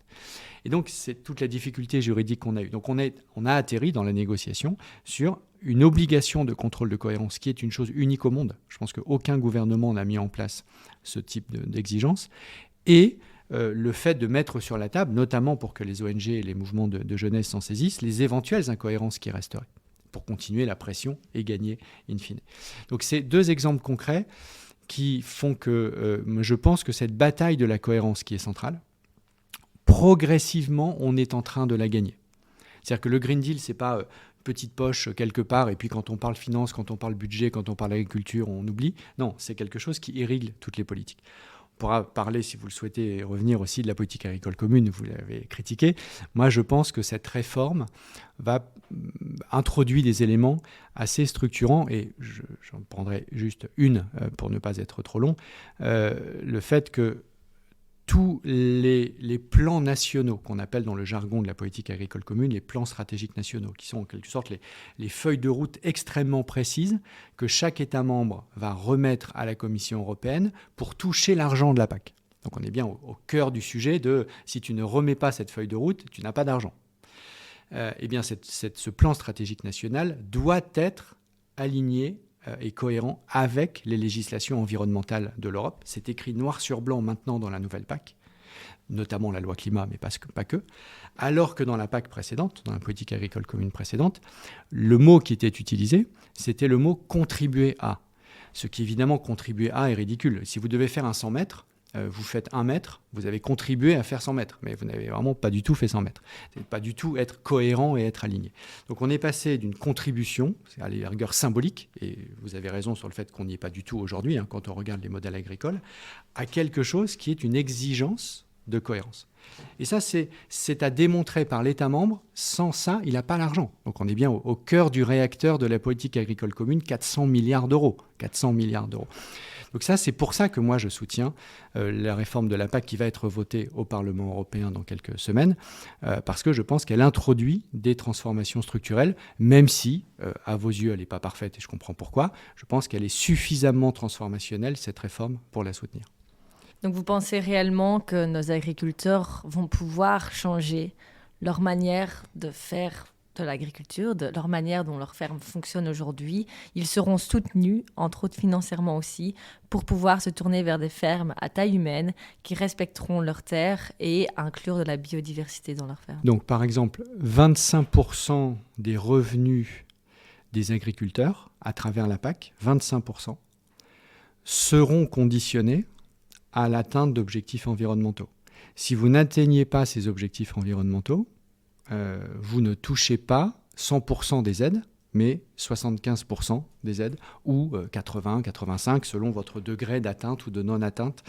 [SPEAKER 1] Et donc, c'est toute la difficulté juridique qu'on a eue. Donc, on a atterri dans la négociation sur une obligation de contrôle de cohérence, qui est une chose unique au monde. Je pense qu'aucun gouvernement n'a mis en place ce type d'exigence. Et le fait de mettre sur la table, notamment pour que les ONG et les mouvements de jeunesse s'en saisissent, les éventuelles incohérences qui resteraient, pour continuer la pression et gagner in fine. Donc, c'est 2 exemples concrets qui font que je pense que cette bataille de la cohérence qui est centrale, progressivement, on est en train de la gagner. C'est-à-dire que le Green Deal, ce n'est pas petite poche quelque part, et puis quand on parle finance, quand on parle budget, quand on parle agriculture, on oublie. Non, c'est quelque chose qui irrigue toutes les politiques. On pourra parler, si vous le souhaitez, et revenir aussi de la politique agricole commune, vous l'avez critiqué. Moi, je pense que cette réforme va introduire des éléments assez structurants, et j'en prendrai juste une pour ne pas être trop long. Le fait que tous les plans nationaux, qu'on appelle dans le jargon de la politique agricole commune, les plans stratégiques nationaux, qui sont en quelque sorte les feuilles de route extrêmement précises que chaque État membre va remettre à la Commission européenne pour toucher l'argent de la PAC. Donc on est bien au cœur du sujet de si tu ne remets pas cette feuille de route, tu n'as pas d'argent. Eh bien, ce plan stratégique national doit être aligné et cohérent avec les législations environnementales de l'Europe. C'est écrit noir sur blanc maintenant dans la nouvelle PAC, notamment la loi climat, mais pas que. Alors que dans la PAC précédente, dans la politique agricole commune précédente, le mot qui était utilisé, c'était le mot « contribuer à ». Ce qui, évidemment, contribuer à est ridicule. Si vous devez faire un 100 mètres, vous faites 1 mètre, vous avez contribué à faire 100 mètres, mais vous n'avez vraiment pas du tout fait 100 mètres. C'est pas du tout être cohérent et être aligné. Donc on est passé d'une contribution, c'est à la rigueur symbolique, et vous avez raison sur le fait qu'on n'y est pas du tout aujourd'hui, quand on regarde les modèles agricoles, à quelque chose qui est une exigence de cohérence. Et ça, c'est à démontrer par l'État membre. Sans ça, il n'a pas l'argent. Donc on est bien au cœur du réacteur de la politique agricole commune, 400 milliards d'euros. 400 milliards d'euros. Donc ça, c'est pour ça que moi, je soutiens la réforme de la PAC qui va être votée au Parlement européen dans quelques semaines, parce que je pense qu'elle introduit des transformations structurelles, même si, à vos yeux, elle n'est pas parfaite, et je comprends pourquoi. Je pense qu'elle est suffisamment transformationnelle, cette réforme, pour la soutenir.
[SPEAKER 2] Donc vous pensez réellement que nos agriculteurs vont pouvoir changer leur manière de faire de l'agriculture, de leur manière dont leur ferme fonctionne aujourd'hui. Ils seront soutenus, entre autres financièrement aussi, pour pouvoir se tourner vers des fermes à taille humaine qui respecteront leurs terres et inclure de la biodiversité dans leurs fermes.
[SPEAKER 1] Donc par exemple, 25% des revenus des agriculteurs à travers la PAC, 25%, seront conditionnés à l'atteinte d'objectifs environnementaux. Si vous n'atteignez pas ces objectifs environnementaux, vous ne touchez pas 100% des aides, mais 75% des aides, ou 80, 85, selon votre degré d'atteinte ou de non-atteinte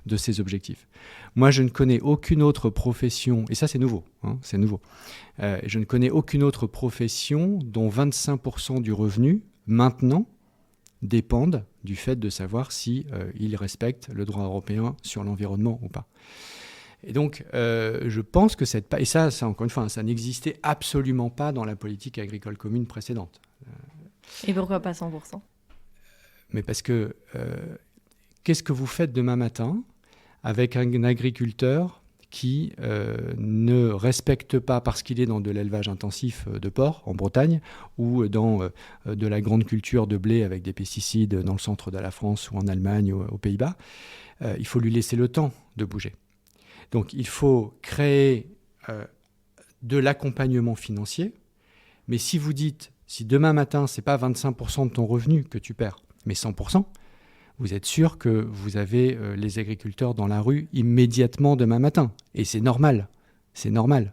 [SPEAKER 1] de ces objectifs. Moi, je ne connais aucune autre profession, et ça c'est nouveau, c'est nouveau, je ne connais aucune autre profession dont 25% du revenu, maintenant, dépendent du fait de savoir si ils respectent le droit européen sur l'environnement ou pas. Et donc, je pense que et ça, encore une fois, ça n'existait absolument pas dans la politique agricole commune précédente.
[SPEAKER 2] Et pourquoi pas 100%?
[SPEAKER 1] Mais parce que, qu'est-ce que vous faites demain matin avec un agriculteur qui ne respecte pas, parce qu'il est dans de l'élevage intensif de porc en Bretagne, ou dans de la grande culture de blé avec des pesticides dans le centre de la France ou en Allemagne ou aux Pays-Bas, il faut lui laisser le temps de bouger. Donc il faut créer de l'accompagnement financier, mais si vous dites, si demain matin, ce n'est pas 25% de ton revenu que tu perds, mais 100%, vous êtes sûr que vous avez les agriculteurs dans la rue immédiatement demain matin. Et c'est normal, c'est normal.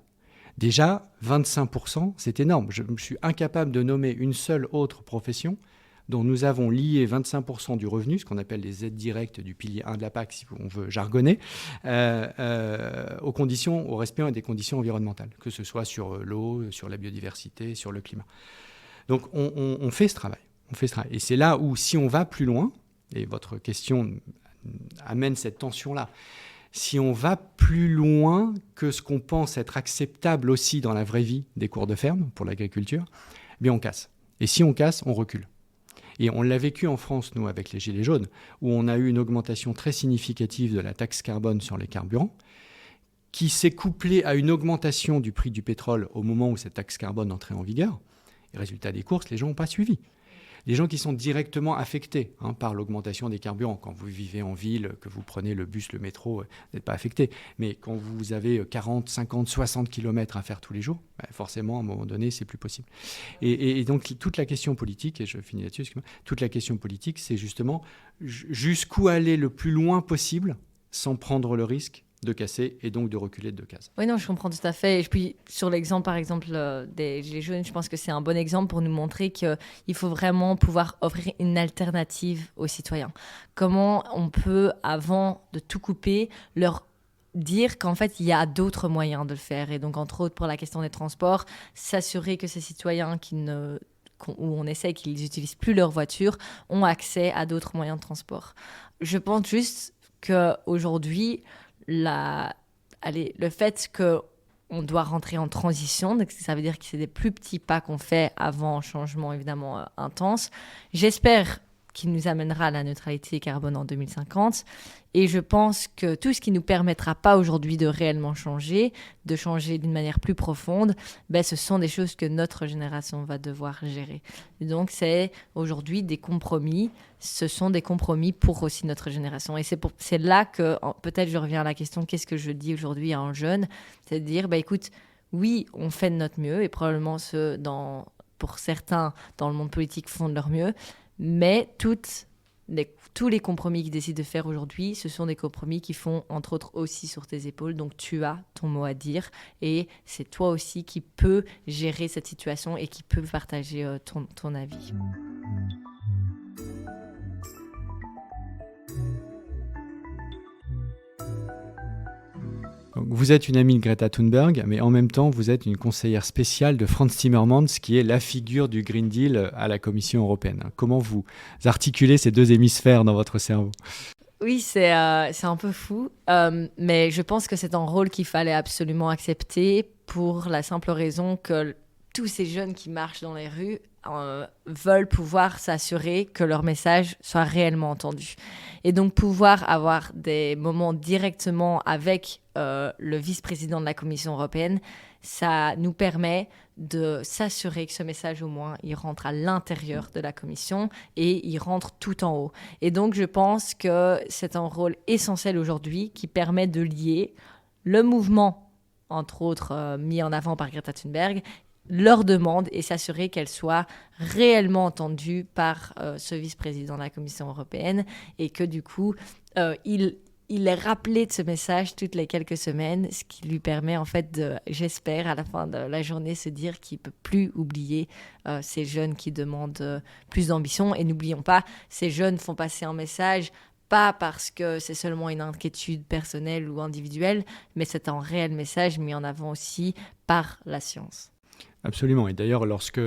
[SPEAKER 1] Déjà, 25%, c'est énorme. Je suis incapable de nommer une seule autre profession dont nous avons lié 25% du revenu, ce qu'on appelle les aides directes du pilier 1 de la PAC, si on veut jargonner, au respect des conditions environnementales, que ce soit sur l'eau, sur la biodiversité, sur le climat. Donc on fait ce travail. Et c'est là où, si on va plus loin, et votre question amène cette tension-là, si on va plus loin que ce qu'on pense être acceptable aussi dans la vraie vie des cours de ferme pour l'agriculture, eh bien on casse. Et si on casse, on recule. Et on l'a vécu en France, nous, avec les Gilets jaunes, où on a eu une augmentation très significative de la taxe carbone sur les carburants, qui s'est couplée à une augmentation du prix du pétrole au moment où cette taxe carbone entrait en vigueur. Et résultat des courses, les gens n'ont pas suivi. Les gens qui sont directement affectés par l'augmentation des carburants. Quand vous vivez en ville, que vous prenez le bus, le métro, vous n'êtes pas affecté. Mais quand vous avez 40, 50, 60 kilomètres à faire tous les jours, forcément, à un moment donné, c'est plus possible. Et donc, toute la question politique, et je finis là-dessus, toute la question politique, c'est justement jusqu'où aller le plus loin possible sans prendre le risque de casser et donc de reculer de 2 cases.
[SPEAKER 2] Oui, non, je comprends tout à fait. Et puis, sur l'exemple, par exemple, des Gilets jaunes, je pense que c'est un bon exemple pour nous montrer qu'il faut vraiment pouvoir offrir une alternative aux citoyens. Comment on peut, avant de tout couper, leur dire qu'en fait, il y a d'autres moyens de le faire. Et donc, entre autres, pour la question des transports, s'assurer que ces citoyens où on essaie qu'ils n'utilisent plus leur voiture, ont accès à d'autres moyens de transport. Je pense juste qu'aujourd'hui, le fait qu'on doit rentrer en transition, donc ça veut dire que c'est des plus petits pas qu'on fait avant un changement évidemment intense. J'espère qu'il nous amènera à la neutralité carbone en 2050. Et je pense que tout ce qui ne nous permettra pas aujourd'hui de réellement changer, de changer d'une manière plus profonde, ce sont des choses que notre génération va devoir gérer. Et donc, c'est aujourd'hui des compromis. Ce sont des compromis pour aussi notre génération. Et c'est là que, peut-être je reviens à la question, qu'est-ce que je dis aujourd'hui à un jeune ? C'est de dire, écoute, oui, on fait de notre mieux, et probablement pour certains dans le monde politique font de leur mieux, mais tous les compromis qu'ils décident de faire aujourd'hui, ce sont des compromis qui font, entre autres, aussi sur tes épaules. Donc, tu as ton mot à dire et c'est toi aussi qui peux gérer cette situation et qui peut partager ton avis.
[SPEAKER 1] Donc, vous êtes une amie de Greta Thunberg, mais en même temps, vous êtes une conseillère spéciale de Frans Timmermans, qui est la figure du Green Deal à la Commission européenne. Comment vous articulez ces 2 hémisphères dans votre cerveau ?
[SPEAKER 2] Oui, c'est un peu fou, mais je pense que c'est un rôle qu'il fallait absolument accepter pour la simple raison que tous ces jeunes qui marchent dans les rues veulent pouvoir s'assurer que leur message soit réellement entendu. Et donc pouvoir avoir des moments directement avec le vice-président de la Commission européenne, ça nous permet de s'assurer que ce message, au moins, il rentre à l'intérieur de la Commission et il rentre tout en haut. Et donc, je pense que c'est un rôle essentiel aujourd'hui qui permet de lier le mouvement, entre autres, mis en avant par Greta Thunberg, leur demande et s'assurer qu'elle soit réellement entendue par ce vice-président de la Commission européenne et que du coup, il est rappelé de ce message toutes les quelques semaines, ce qui lui permet en fait j'espère, à la fin de la journée, se dire qu'il ne peut plus oublier ces jeunes qui demandent plus d'ambition. Et n'oublions pas, ces jeunes font passer un message pas parce que c'est seulement une inquiétude personnelle ou individuelle, mais c'est un réel message mis en avant aussi par la science.
[SPEAKER 1] Absolument. Et d'ailleurs, lorsque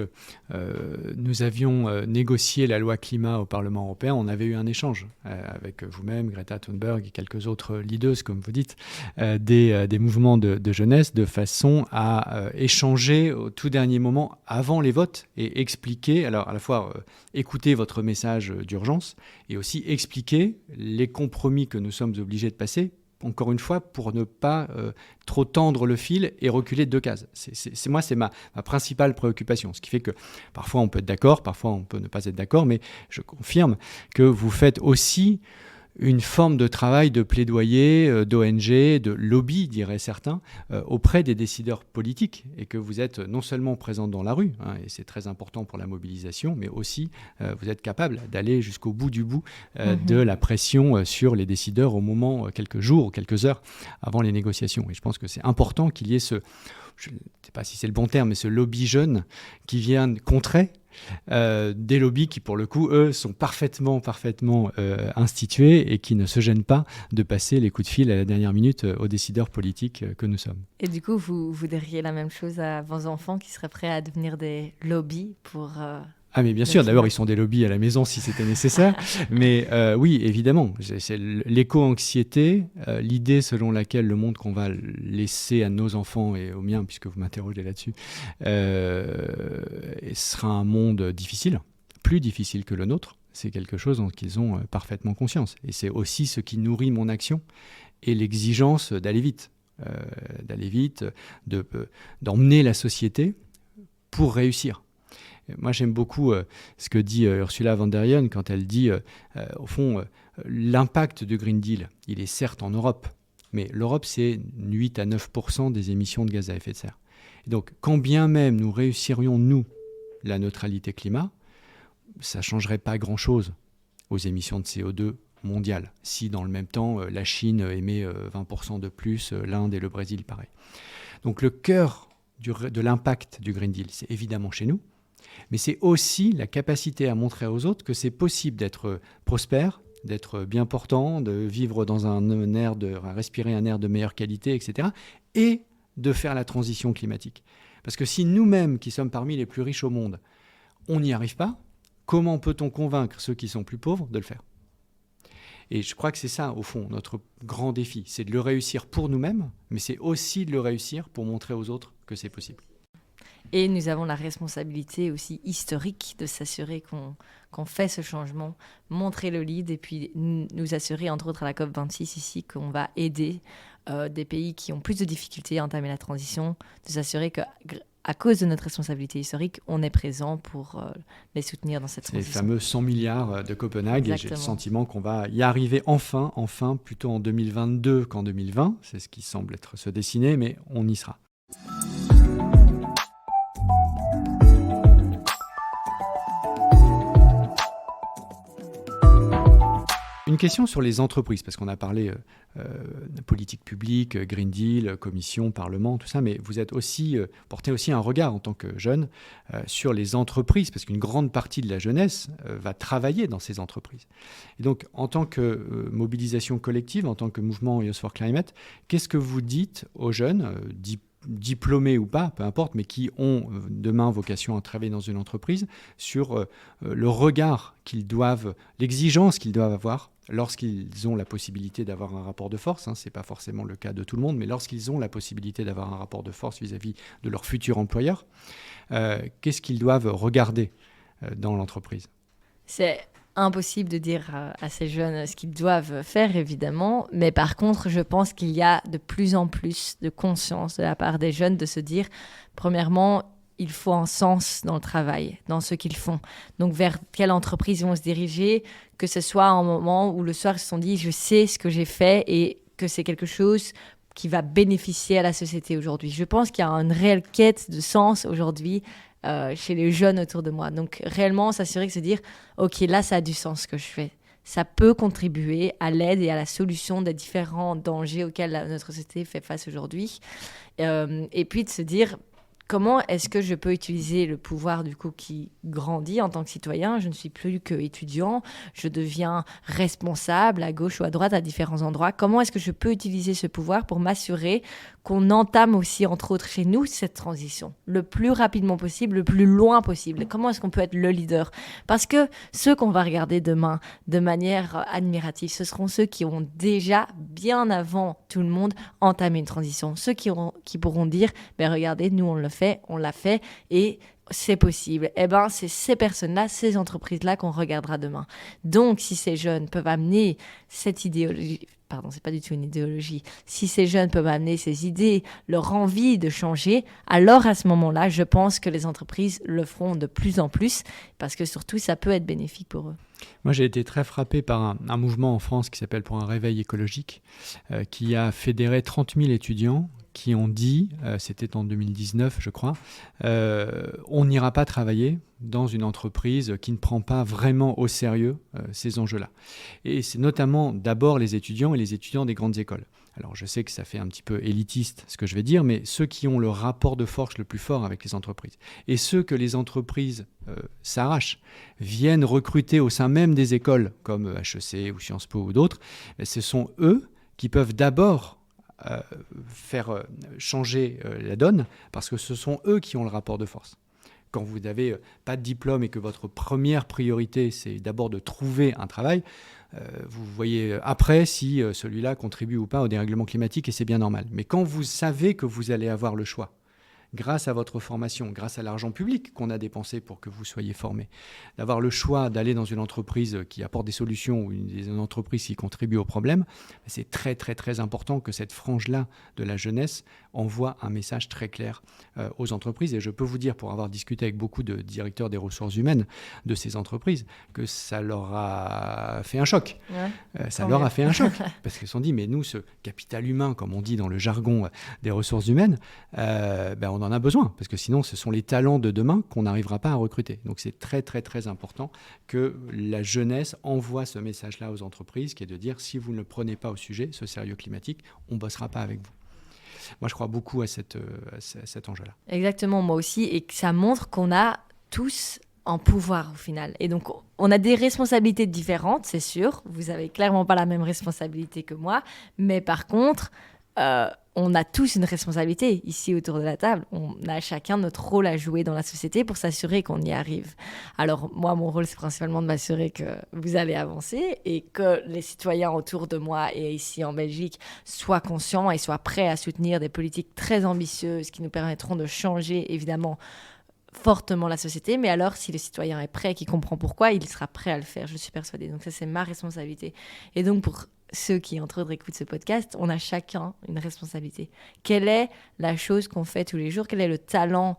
[SPEAKER 1] nous avions négocié la loi climat au Parlement européen, on avait eu un échange avec vous-même, Greta Thunberg et quelques autres leaders, comme vous dites, des mouvements de jeunesse, de façon à échanger au tout dernier moment, avant les votes, et expliquer, alors à la fois écouter votre message d'urgence, et aussi expliquer les compromis que nous sommes obligés de passer, encore une fois, pour ne pas trop tendre le fil et reculer de 2 cases. C'est ma principale préoccupation. Ce qui fait que parfois on peut être d'accord, parfois on peut ne pas être d'accord, mais je confirme que vous faites aussi une forme de travail de plaidoyer, d'ONG, de lobby, diraient certains, auprès des décideurs politiques, et que vous êtes non seulement présent dans la rue, et c'est très important pour la mobilisation, mais aussi vous êtes capable d'aller jusqu'au bout du bout de la pression sur les décideurs au moment, quelques jours ou quelques heures avant les négociations. Et je pense que c'est important qu'il y ait je ne sais pas si c'est le bon terme, mais ce lobby jeune qui vient contrer des lobbies qui, pour le coup, eux, sont parfaitement institués et qui ne se gênent pas de passer les coups de fil à la dernière minute aux décideurs politiques que nous sommes.
[SPEAKER 2] Et du coup, vous diriez la même chose à vos enfants qui seraient prêts à devenir des lobbies
[SPEAKER 1] Ah mais bien sûr, d'abord ils sont des lobbies à la maison si c'était nécessaire, mais oui évidemment, c'est l'éco-anxiété, l'idée selon laquelle le monde qu'on va laisser à nos enfants et aux miens, puisque vous m'interrogez là-dessus, sera un monde difficile, plus difficile que le nôtre, c'est quelque chose dont ils ont parfaitement conscience, et c'est aussi ce qui nourrit mon action et l'exigence d'aller vite, d'emmener la société pour réussir. Moi, j'aime beaucoup ce que dit Ursula von der Leyen quand elle dit, au fond, l'impact du Green Deal, il est certes en Europe, mais l'Europe, c'est 8 à 9% des émissions de gaz à effet de serre. Et donc, quand bien même nous réussirions, nous, la neutralité climat, ça ne changerait pas grand-chose aux émissions de CO2 mondiales. Si, dans le même temps, la Chine émet 20% de plus, l'Inde et le Brésil, pareil. Donc, le cœur de l'impact du Green Deal, c'est évidemment chez nous, mais c'est aussi la capacité à montrer aux autres que c'est possible d'être prospère, d'être bien portant, de vivre dans à respirer un air de meilleure qualité, etc. et de faire la transition climatique. Parce que si nous-mêmes, qui sommes parmi les plus riches au monde, on n'y arrive pas, comment peut-on convaincre ceux qui sont plus pauvres de le faire ? Et je crois que c'est ça, au fond, notre grand défi. C'est de le réussir pour nous-mêmes, mais c'est aussi de le réussir pour montrer aux autres que c'est possible.
[SPEAKER 2] Et nous avons la responsabilité aussi historique de s'assurer qu'on fait ce changement, montrer le lead et puis nous assurer, entre autres à la COP26 ici, qu'on va aider des pays qui ont plus de difficultés à entamer la transition, de s'assurer qu'à cause de notre responsabilité historique, on est présent pour les soutenir dans cette transition.
[SPEAKER 1] C'est les fameux 100 milliards de Copenhague.
[SPEAKER 2] Exactement.
[SPEAKER 1] Et j'ai le sentiment qu'on va y arriver enfin, plutôt en 2022 qu'en 2020. C'est ce qui semble se dessiner, mais on y sera. Une question sur les entreprises, parce qu'on a parlé de politique publique, Green Deal, Commission, Parlement, tout ça, mais vous êtes aussi, portez aussi un regard en tant que jeune sur les entreprises, parce qu'une grande partie de la jeunesse va travailler dans ces entreprises. Et donc, en tant que mobilisation collective, en tant que mouvement Youth for Climate, qu'est-ce que vous dites aux jeunes, diplômés ou pas, peu importe, mais qui ont demain vocation à travailler dans une entreprise, sur le regard qu'ils doivent, l'exigence qu'ils doivent avoir lorsqu'ils ont la possibilité d'avoir un rapport de force, ce n'est pas forcément le cas de tout le monde, mais lorsqu'ils ont la possibilité d'avoir un rapport de force vis-à-vis de leur futur employeur, qu'est-ce qu'ils doivent regarder dans l'entreprise ?
[SPEAKER 2] C'est impossible de dire à ces jeunes ce qu'ils doivent faire, évidemment, mais par contre, je pense qu'il y a de plus en plus de conscience de la part des jeunes de se dire, premièrement, il faut un sens dans le travail, dans ce qu'ils font. Donc, vers quelle entreprise ils vont se diriger, que ce soit un moment où le soir, ils se sont dit, je sais ce que j'ai fait et que c'est quelque chose qui va bénéficier à la société aujourd'hui. Je pense qu'il y a une réelle quête de sens aujourd'hui chez les jeunes autour de moi. Donc, réellement, s'assurer que se dire, OK, là, ça a du sens ce que je fais. Ça peut contribuer à l'aide et à la solution des différents dangers auxquels notre société fait face aujourd'hui. Et puis de se dire, comment est-ce que je peux utiliser le pouvoir du coup qui grandit en tant que citoyen ? Je ne suis plus qu'étudiant, je deviens responsable à gauche ou à droite à différents endroits. Comment est-ce que je peux utiliser ce pouvoir pour m'assurer qu'on entame aussi, entre autres chez nous, cette transition le plus rapidement possible, le plus loin possible ? Comment est-ce qu'on peut être le leader ? Parce que ceux qu'on va regarder demain de manière admirative, ce seront ceux qui ont déjà, bien avant tout le monde, entamé une transition. Ceux qui pourront dire, ben regardez, nous on l'a fait et c'est possible. Eh ben, c'est ces personnes-là, ces entreprises-là qu'on regardera demain. Donc, si ces jeunes peuvent amener cette idéologie, pardon, c'est pas du tout une idéologie, si ces jeunes peuvent amener ces idées, leur envie de changer, alors à ce moment-là, je pense que les entreprises le feront de plus en plus, parce que surtout, ça peut être bénéfique pour eux.
[SPEAKER 1] Moi, j'ai été très frappé par un mouvement en France qui s'appelle Pour un réveil écologique, qui a fédéré 30 000 étudiants qui ont dit, c'était en 2019 je crois, on n'ira pas travailler dans une entreprise qui ne prend pas vraiment au sérieux ces enjeux-là. Et c'est notamment d'abord les étudiants et les étudiants des grandes écoles. Alors je sais que ça fait un petit peu élitiste ce que je vais dire, mais ceux qui ont le rapport de force le plus fort avec les entreprises et ceux que les entreprises s'arrachent, viennent recruter au sein même des écoles comme HEC ou Sciences Po ou d'autres, ce sont eux qui peuvent d'abord faire changer la donne parce que ce sont eux qui ont le rapport de force. quand vous n'avez pas de diplôme et que votre première priorité, c'est d'abord de trouver un travail, vous voyez après si celui-là contribue ou pas au dérèglement climatique, et c'est bien normal. Mais quand vous savez que vous allez avoir le choix, grâce à votre formation, grâce à l'argent public qu'on a dépensé pour que vous soyez formé, d'avoir le choix d'aller dans une entreprise qui apporte des solutions ou une entreprise qui contribue au problème, c'est très très très important que cette frange-là de la jeunesse envoie un message très clair aux entreprises. Et je peux vous dire, pour avoir discuté avec beaucoup de directeurs des ressources humaines de ces entreprises, que ça leur a fait un choc.
[SPEAKER 2] Ouais,
[SPEAKER 1] Ça leur a fait un choc. Parce qu'ils se sont dit, mais nous, ce capital humain, comme on dit dans le jargon des ressources humaines, on en a besoin, parce que sinon, ce sont les talents de demain qu'on n'arrivera pas à recruter. Donc, c'est très, très, très important que la jeunesse envoie ce message-là aux entreprises, qui est de dire, si vous ne le prenez pas au sujet, ce sérieux climatique, on ne bossera pas avec vous. Moi, je crois beaucoup à cet enjeu-là.
[SPEAKER 2] Exactement, moi aussi, et que ça montre qu'on a tous en pouvoir au final. Et donc, on a des responsabilités différentes, c'est sûr. Vous n'avez clairement pas la même responsabilité que moi, mais par contre... on a tous une responsabilité ici autour de la table. On a chacun notre rôle à jouer dans la société pour s'assurer qu'on y arrive. Alors moi, mon rôle, c'est principalement de m'assurer que vous allez avancer et que les citoyens autour de moi et ici en Belgique soient conscients et soient prêts à soutenir des politiques très ambitieuses qui nous permettront de changer, évidemment, fortement la société. Mais alors, si le citoyen est prêt, qu'il comprend pourquoi, il sera prêt à le faire, je suis persuadée. Donc ça, c'est ma responsabilité. Et donc, pour ceux qui, entre autres, écoutent ce podcast, on a chacun une responsabilité. Quelle est la chose qu'on fait tous les jours? Quel est le talent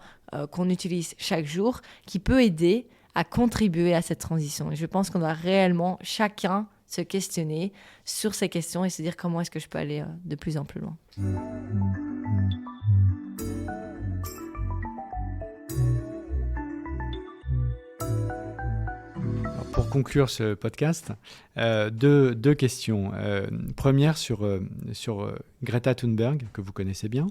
[SPEAKER 2] qu'on utilise chaque jour qui peut aider à contribuer à cette transition? Et je pense qu'on doit réellement, chacun, se questionner sur ces questions et se dire comment est-ce que je peux aller de plus en plus loin.
[SPEAKER 1] Pour conclure ce podcast, deux questions. Première sur Greta Thunberg, que vous connaissez bien.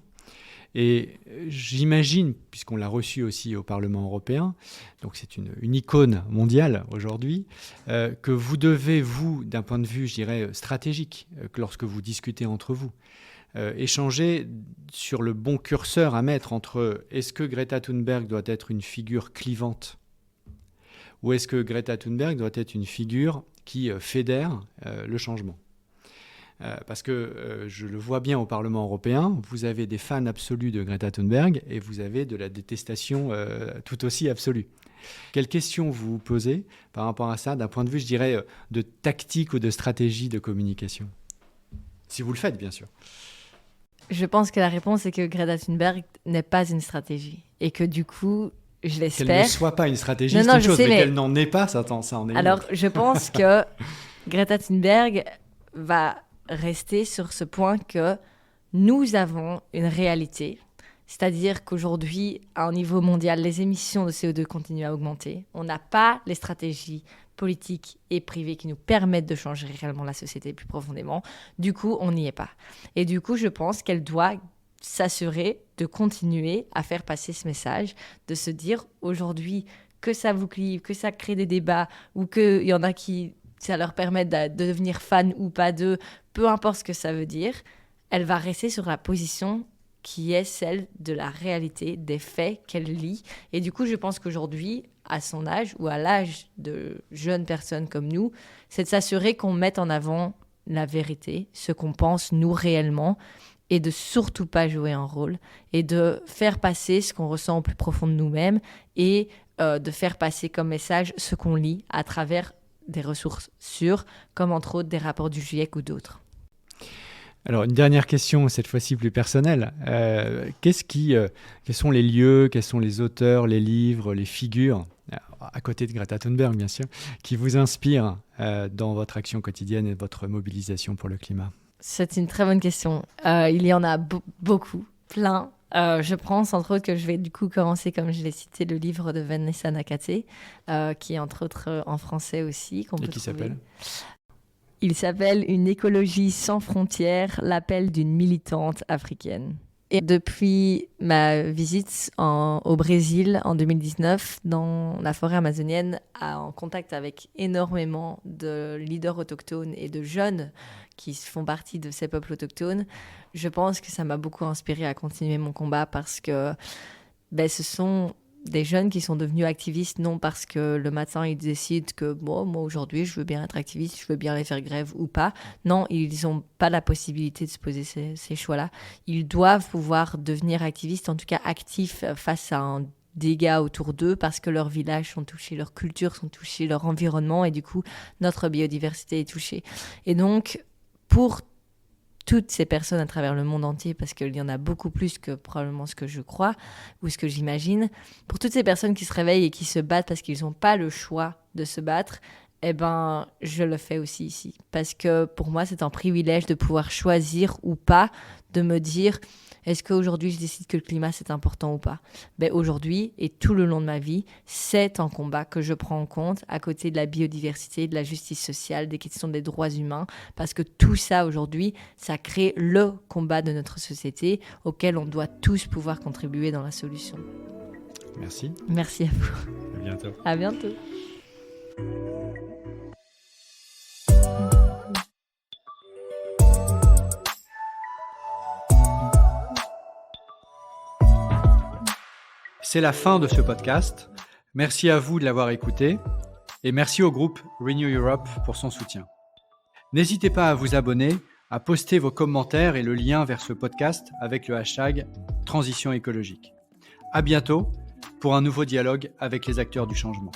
[SPEAKER 1] Et j'imagine, puisqu'on l'a reçue aussi au Parlement européen, donc c'est une icône mondiale aujourd'hui, que vous devez, vous, d'un point de vue, je dirais, stratégique, que lorsque vous discutez entre vous, échanger sur le bon curseur à mettre entre est-ce que Greta Thunberg doit être une figure clivante ou est-ce que Greta Thunberg doit être une figure qui fédère le changement? Parce que je le vois bien au Parlement européen, vous avez des fans absolus de Greta Thunberg et vous avez de la détestation tout aussi absolue. Quelles questions vous vous posez par rapport à ça, d'un point de vue, je dirais, de tactique ou de stratégie de communication? Si vous le faites, bien sûr.
[SPEAKER 2] Je pense que la réponse est que Greta Thunberg n'est pas une stratégie et que du coup, je l'espère.
[SPEAKER 1] Qu'elle ne soit pas une stratégie, c'est une chose, mais qu'elle n'en est pas, ça en est une.
[SPEAKER 2] Alors, je pense que Greta Thunberg va rester sur ce point que nous avons une réalité. C'est-à-dire qu'aujourd'hui, à un niveau mondial, les émissions de CO2 continuent à augmenter. On n'a pas les stratégies politiques et privées qui nous permettent de changer réellement la société plus profondément. Du coup, on n'y est pas. Et du coup, je pense qu'elle doit s'assurer de continuer à faire passer ce message, de se dire aujourd'hui que ça vous clive, que ça crée des débats ou qu'il y en a qui, ça leur permet de devenir fan ou pas d'eux, peu importe ce que ça veut dire, elle va rester sur la position qui est celle de la réalité, des faits qu'elle lit. Et du coup, je pense qu'aujourd'hui, à son âge ou à l'âge de jeunes personnes comme nous, c'est de s'assurer qu'on mette en avant la vérité, ce qu'on pense nous réellement, et de surtout pas jouer un rôle, et de faire passer ce qu'on ressent au plus profond de nous-mêmes, et de faire passer comme message ce qu'on lit à travers des ressources sûres, comme entre autres des rapports du GIEC ou d'autres.
[SPEAKER 1] Alors, une dernière question, cette fois-ci plus personnelle. Quels sont les lieux, quels sont les auteurs, les livres, les figures, à côté de Greta Thunberg, bien sûr, qui vous inspirent dans votre action quotidienne et votre mobilisation pour le climat?
[SPEAKER 2] C'est une très bonne question. Il y en a beaucoup, plein. Je pense, entre autres, que je vais du coup commencer, comme je l'ai cité, le livre de Vanessa Nakate, qui est entre autres en français aussi, qu'on peut trouver.
[SPEAKER 1] S'appelle ?
[SPEAKER 2] Il s'appelle « Une écologie sans frontières, l'appel d'une militante africaine ». Et depuis ma visite au Brésil en 2019, dans la forêt amazonienne, en contact avec énormément de leaders autochtones et de jeunes qui font partie de ces peuples autochtones, je pense que ça m'a beaucoup inspirée à continuer mon combat parce que ce sont des jeunes qui sont devenus activistes, non parce que le matin ils décident que bon, moi aujourd'hui je veux bien être activiste, je veux bien aller faire grève ou pas. Non, ils n'ont pas la possibilité de se poser ces choix-là. Ils doivent pouvoir devenir activistes, en tout cas actifs face à un dégâts autour d'eux parce que leurs villages sont touchés, leurs cultures sont touchées, leur environnement et du coup notre biodiversité est touchée. Et donc pour toutes ces personnes à travers le monde entier, parce qu'il y en a beaucoup plus que probablement ce que je crois ou ce que j'imagine, pour toutes ces personnes qui se réveillent et qui se battent parce qu'ils n'ont pas le choix de se battre, eh ben, je le fais aussi ici. Parce que pour moi, c'est un privilège de pouvoir choisir ou pas, de me dire, est-ce qu'aujourd'hui, je décide que le climat, c'est important ou pas ? Ben, aujourd'hui, et tout le long de ma vie, c'est un combat que je prends en compte à côté de la biodiversité, de la justice sociale, des questions des droits humains, parce que tout ça, aujourd'hui, ça crée le combat de notre société auquel on doit tous pouvoir contribuer dans la solution.
[SPEAKER 1] Merci.
[SPEAKER 2] Merci à vous.
[SPEAKER 1] À bientôt.
[SPEAKER 2] À bientôt.
[SPEAKER 1] C'est la fin de ce podcast. Merci à vous de l'avoir écouté et merci au groupe Renew Europe pour son soutien. N'hésitez pas à vous abonner, à poster vos commentaires et le lien vers ce podcast avec le hashtag Transition écologique. À bientôt pour un nouveau dialogue avec les acteurs du changement.